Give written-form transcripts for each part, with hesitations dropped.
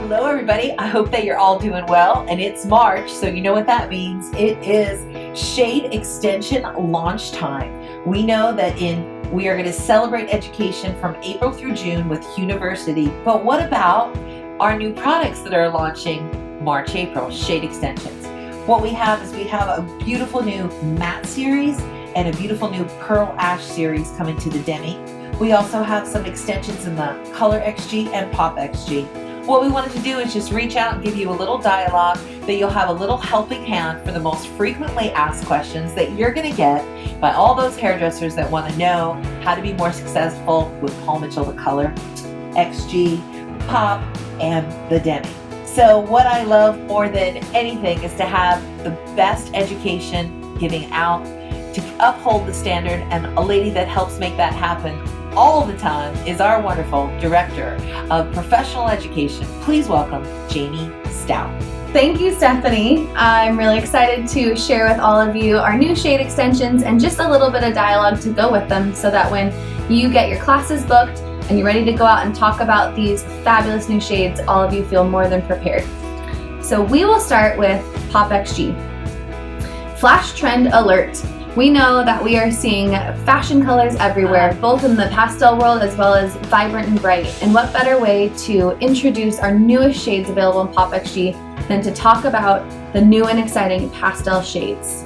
Hello everybody, I hope that you're all doing well, and it's March, so you know what that means. It is Shade Extension launch time. We know that we are going to celebrate education from April through June with University, but what about our new products that are launching March, April, Shade Extensions? What we have is we have a beautiful new matte series and a beautiful new pearl ash series coming to the Demi. We also have some extensions in the Color XG and Pop XG. What we wanted to do is just reach out and give you a little dialogue that you'll have a little helping hand for the most frequently asked questions that you're going to get by all those hairdressers that want to know how to be more successful with Paul Mitchell, the Color XG, Pop, and the Demi. So what I love more than anything is to have the best education giving out to uphold the standard, and a lady that helps make that happen all the time is our wonderful Director of Professional Education. Please welcome Jamie Stout. Thank you, Stephanie. I'm really excited to share with all of you our new shade extensions and just a little bit of dialogue to go with them so that when you get your classes booked and you're ready to go out and talk about these fabulous new shades, all of you feel more than prepared. So we will start with Pop XG. Flash trend alert. We know that we are seeing fashion colors everywhere, both in the pastel world as well as vibrant and bright. And what better way to introduce our newest shades available in Pop XG than to talk about the new and exciting pastel shades.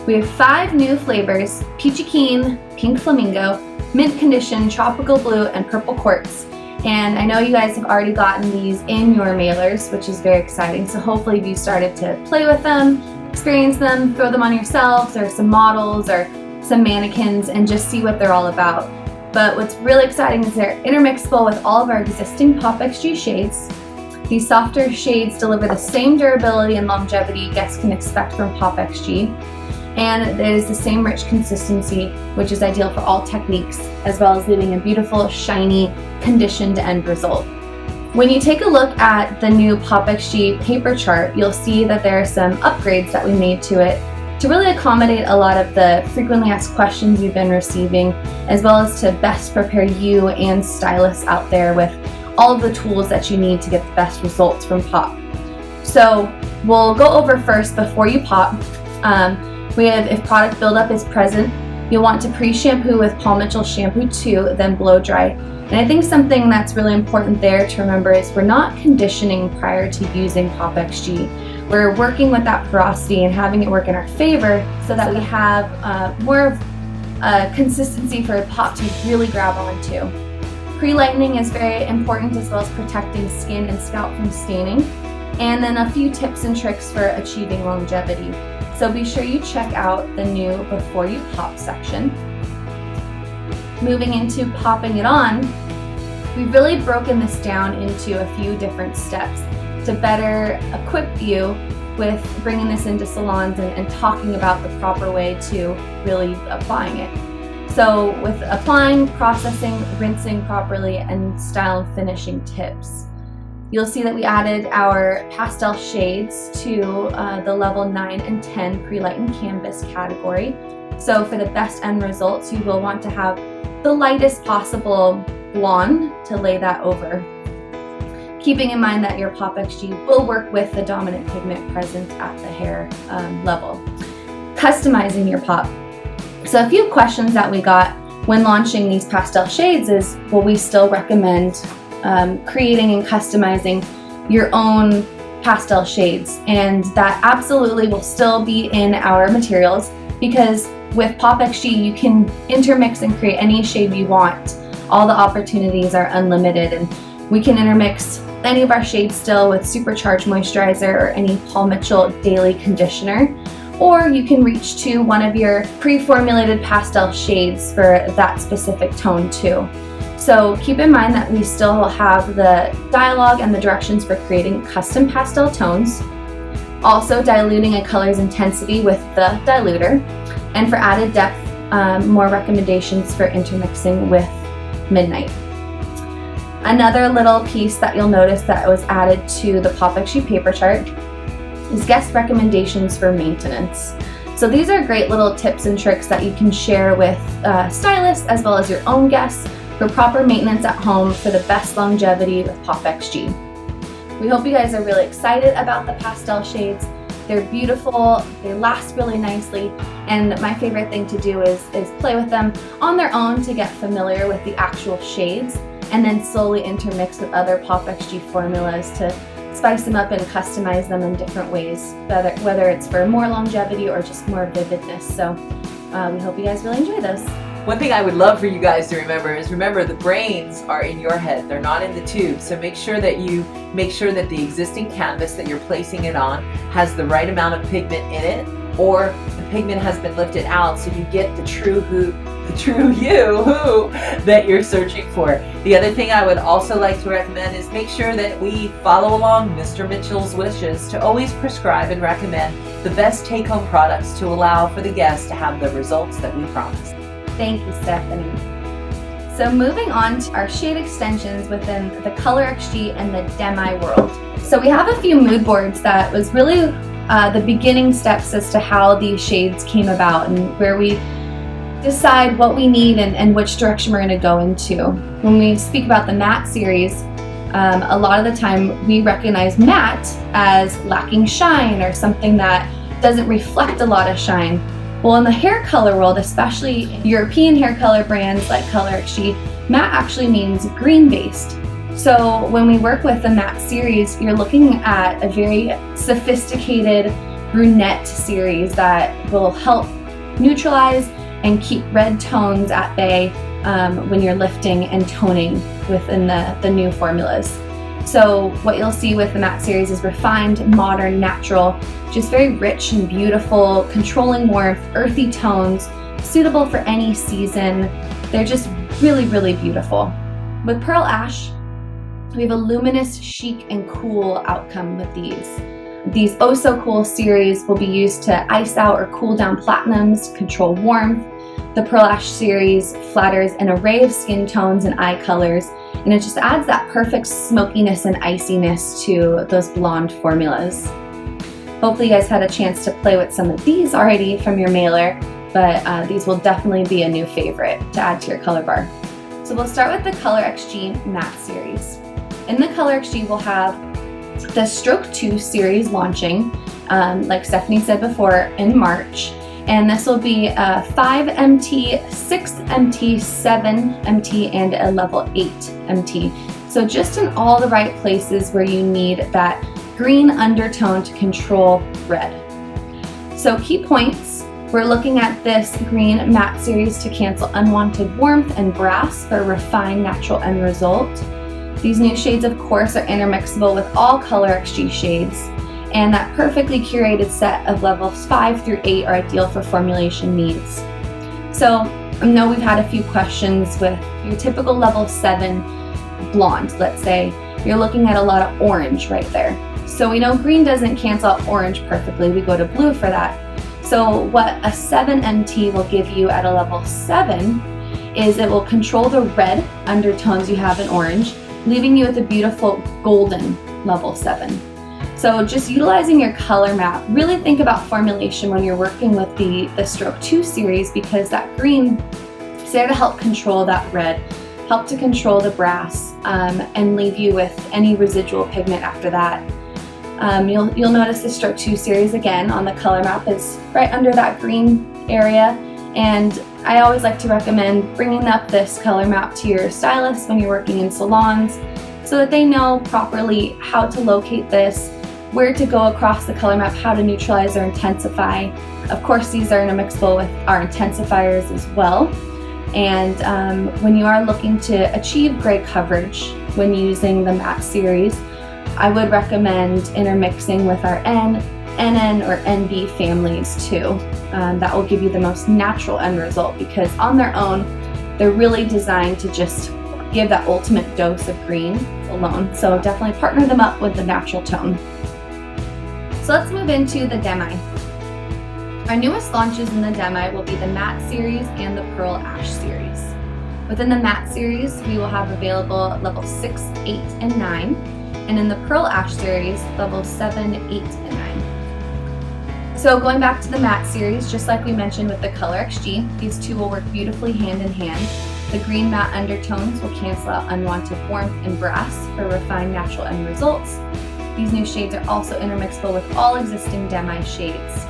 We have 5 new flavors: Peachy Keen, Pink Flamingo, Mint Condition, Tropical Blue, and Purple Quartz. And I know you guys have already gotten these in your mailers, which is very exciting. So hopefully you started to play with them, experience them, throw them on yourselves or some models or some mannequins and just see what they're all about. But what's really exciting is they're intermixable with all of our existing Pop XG shades. These softer shades deliver the same durability and longevity guests can expect from Pop XG. And it is the same rich consistency, which is ideal for all techniques, as well as leaving a beautiful, shiny, conditioned end result. When you take a look at the new Pop XG paper chart, you'll see that there are some upgrades that we made to it to really accommodate a lot of the frequently asked questions you've been receiving, as well as to best prepare you and stylists out there with all of the tools that you need to get the best results from Pop. So we'll go over first before you pop. We have, if product buildup is present, you'll want to pre-shampoo with Paul Mitchell Shampoo 2, then blow dry. And I think something that's really important there to remember is we're not conditioning prior to using Pop XG. We're working with that porosity and having it work in our favor so that we have more consistency for Pop to really grab onto. Pre-lightening is very important, as well as protecting skin and scalp from staining. And then a few tips and tricks for achieving longevity. So be sure you check out the new Before You Pop section. Moving into popping it on, we've really broken this down into a few different steps to better equip you with bringing this into salons and talking about the proper way to really applying it. So with applying, processing, rinsing properly, and style and finishing tips. You'll see that we added our pastel shades to the level 9 and 10 pre-lightened canvas category. So for the best end results, you will want to have the lightest possible blonde to lay that over. Keeping in mind that your Pop XG will work with the dominant pigment present at the hair level. Customizing your Pop. So a few questions that we got when launching these pastel shades is, will we still recommend creating and customizing your own pastel shades? And that absolutely will still be in our materials, because with Pop XG you can intermix and create any shade you want. All the opportunities are unlimited, and we can intermix any of our shades still with Supercharged Moisturizer or any Paul Mitchell Daily Conditioner, or you can reach to one of your pre-formulated pastel shades for that specific tone too. So keep in mind that we still have the dialogue and the directions for creating custom pastel tones, also diluting a color's intensity with the diluter, and for added depth, more recommendations for intermixing with Midnight. Another little piece that you'll notice that was added to the Pop XG paper chart is guest recommendations for maintenance. So these are great little tips and tricks that you can share with stylists as well as your own guests for proper maintenance at home for the best longevity with Pop XG. We hope you guys are really excited about the pastel shades. They're beautiful, they last really nicely, and my favorite thing to do is play with them on their own to get familiar with the actual shades, and then slowly intermix with other Pop XG formulas to spice them up and customize them in different ways, whether it's for more longevity or just more vividness. So we hope you guys really enjoy those. One thing I would love for you guys to remember the brains are in your head. They're not in the tube. So make sure that the existing canvas that you're placing it on has the right amount of pigment in it, or the pigment has been lifted out so you get the true who that you're searching for. The other thing I would also like to recommend is make sure that we follow along Mr. Mitchell's wishes to always prescribe and recommend the best take-home products to allow for the guests to have the results that we promised. Thank you, Stephanie. So moving on to our shade extensions within the Color XG and the Demi world. So we have a few mood boards that was really the beginning steps as to how these shades came about and where we decide what we need and which direction we're going to go into. When we speak about the matte series, a lot of the time we recognize matte as lacking shine or something that doesn't reflect a lot of shine. Well, in the hair color world, especially European hair color brands like Color XG, matte actually means green based. So when we work with the matte series, you're looking at a very sophisticated brunette series that will help neutralize and keep red tones at bay when you're lifting and toning within the new formulas. So what you'll see with the matte series is refined, modern, natural, just very rich and beautiful, controlling warmth, earthy tones, suitable for any season. They're just really, really beautiful. With Pearl Ash, we have a luminous, chic, and cool outcome with these. These oh so cool series will be used to ice out or cool down platinums, control warmth. The Pearl Ash series flatters an array of skin tones and eye colors, and it just adds that perfect smokiness and iciness to those blonde formulas. Hopefully you guys had a chance to play with some of these already from your mailer, but these will definitely be a new favorite to add to your color bar. So we'll start with the Color XG matte series. In the Color XG, we'll have the Stroke 2 series launching, like Stephanie said before, in March. And this will be a 5 MT, 6 MT, 7 MT, and a level 8 MT. So just in all the right places where you need that green undertone to control red. So key points, we're looking at this green matte series to cancel unwanted warmth and brass for a refined natural end result. These new shades, of course, are intermixable with all Color XG shades, and that perfectly curated set of levels 5 through 8 are ideal for formulation needs. So I know we've had a few questions with your typical level 7 blonde, let's say. You're looking at a lot of orange right there. So we know green doesn't cancel out orange perfectly, we go to blue for that. So what a 7 MT will give you at a level 7 is it will control the red undertones you have in orange, leaving you with a beautiful golden level 7. So just utilizing your color map, really think about formulation when you're working with the Stroke 2 series, because that green is there to help control that red, help to control the brass, and leave you with any residual pigment after that. You'll notice the Stroke 2 series again on the color map is right under that green area, and I always like to recommend bringing up this color map to your stylist when you're working in salons so that they know properly how to locate this, where to go across the color map, how to neutralize or intensify. Of course, these are intermixable with our intensifiers as well. And when you are looking to achieve gray coverage when using the matte series, I would recommend intermixing with our N, NN, or NB families too. That will give you the most natural end result, because on their own, they're really designed to just give that ultimate dose of green alone. So definitely partner them up with the natural tone. So let's move into the Demi. Our newest launches in the Demi will be the Matte series and the Pearl Ash series. Within the Matte series, we will have available level 6, 8, and 9. And in the Pearl Ash series, level 7, 8, and 9. So going back to the Matte series, just like we mentioned with the Color XG, these two will work beautifully hand in hand. The green matte undertones will cancel out unwanted warmth and brass for refined natural end results. these new shades are also intermixable with all existing Demi shades.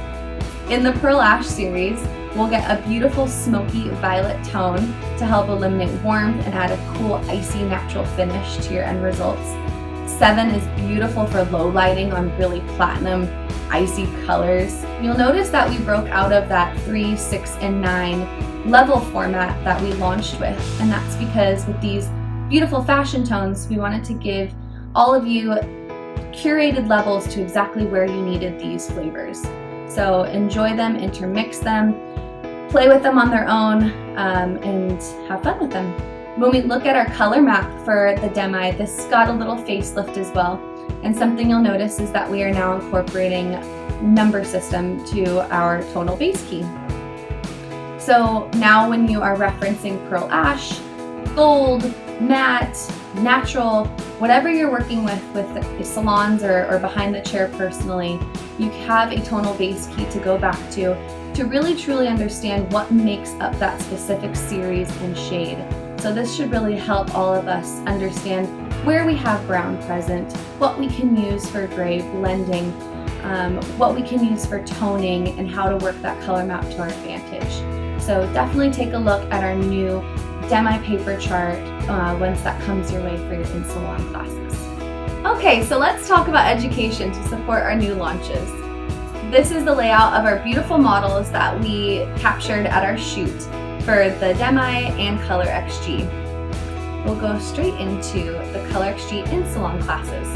In the Pearl Ash series, we'll get a beautiful smoky violet tone to help eliminate warmth and add a cool icy natural finish to your end results. 7 is beautiful for low lighting on really platinum icy colors. You'll notice that we broke out of that 3, 6, and 9 level format that we launched with, and that's because with these beautiful fashion tones, we wanted to give all of you curated levels to exactly where you needed these flavors. So enjoy them, intermix them, play with them on their own, and have fun with them. When we look at our color map for the Demi, this got a little facelift as well. And something you'll notice is that we are now incorporating number system to our tonal base key. So now when you are referencing Pearl Ash, gold, matte, natural, whatever you're working with salons or behind the chair personally, you have a tonal base key to go back to really truly understand what makes up that specific series and shade. So this should really help all of us understand where we have brown present, what we can use for gray blending, what we can use for toning, and how to work that color map to our advantage. So definitely take a look at our new Demi paper chart once that comes your way for your in-salon classes. Okay, so let's talk about education to support our new launches. This is the layout of our beautiful models that we captured at our shoot for the Demi and Color XG. We'll go straight into the Color XG in-salon classes.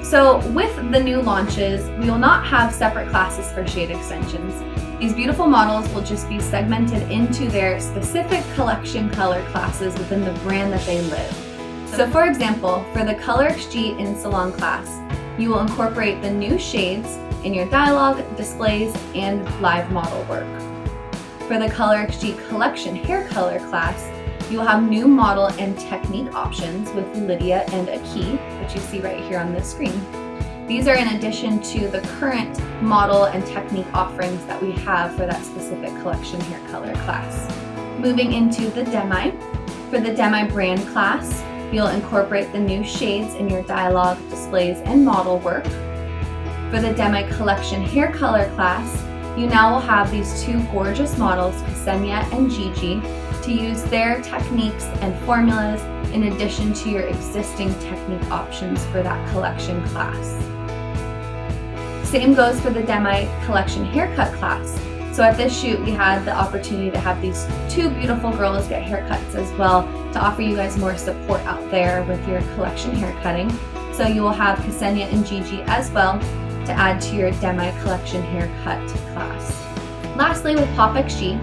So with the new launches, we will not have separate classes for shade extensions. These beautiful models will just be segmented into their specific collection color classes within the brand that they live. So for example, for the Color XG in-salon class, you will incorporate the new shades in your dialogue, displays, and live model work. For the Color XG collection hair color class, you will have new model and technique options with Lydia and Aki, which you see right here on the screen. These are in addition to the current model and technique offerings that we have for that specific collection hair color class. Moving into the Demi. For the Demi brand class, you'll incorporate the new shades in your dialogue, displays, and model work. For the Demi collection hair color class, you now will have these two gorgeous models, Ksenia and Gigi, to use their techniques and formulas in addition to your existing technique options for that collection class. Same goes for the Demi collection haircut class. So at this shoot, we had the opportunity to have these two beautiful girls get haircuts as well to offer you guys more support out there with your collection haircutting. So you will have Ksenia and Gigi as well to add to your Demi collection haircut class. Lastly, with Pop XG,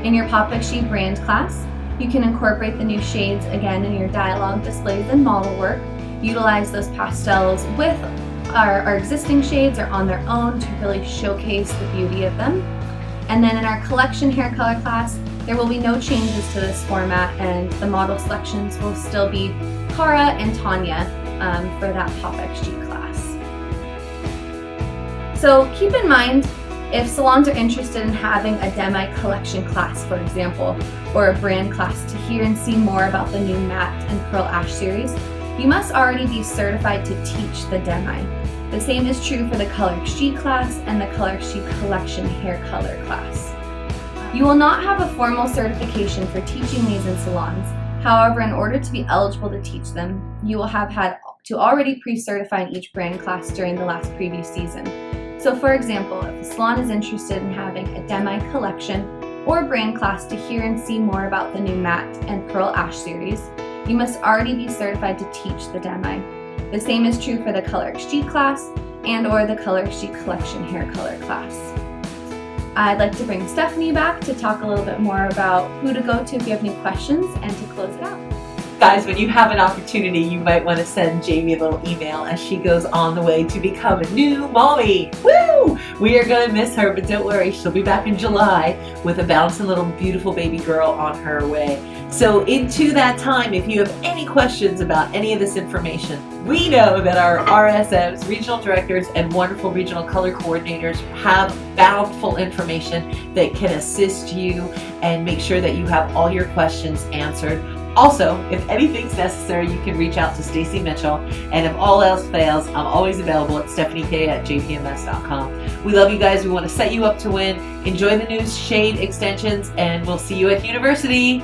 in your Pop XG brand class, you can incorporate the new shades again in your dialogue, displays, and model work. Utilize those pastels with our existing shades or on their own to really showcase the beauty of them. And then in our collection hair color class, there will be no changes to this format, and the model selections will still be Cara and Tanya for that Pop XG class. So keep in mind, if salons are interested in having a Demi collection class, for example, or a brand class to hear and see more about the new Matte and Pearl Ash series, you must already be certified to teach the Demi. The same is true for the Color XG class and the Color XG collection hair color class. You will not have a formal certification for teaching these in salons. However, in order to be eligible to teach them, you will have had to already pre-certify in each brand class during the last previous season. So for example, if a salon is interested in having a Demi collection or brand class to hear and see more about the new Matte and Pearl Ash series, you must already be certified to teach the Demi. The same is true for the Color XG class and or the Color XG collection hair color class. I'd like to bring Stephanie back to talk a little bit more about who to go to if you have any questions and to close it out. Guys, when you have an opportunity, you might want to send Jamie a little email as she goes on the way to become a new mommy. Woo! We are going to miss her, but don't worry, she'll be back in July with a bouncing little beautiful baby girl on her way. So into that time, if you have any questions about any of this information, we know that our RSMs, regional directors, and wonderful regional color coordinators have bountiful information that can assist you and make sure that you have all your questions answered. Also, if anything's necessary, you can reach out to Stacy Mitchell. And if all else fails, I'm always available at stephaniek@jpms.com. We love you guys. We want to set you up to win. Enjoy the new shade extensions, and we'll see you at university.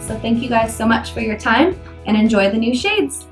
So thank you guys so much for your time, and enjoy the new shades.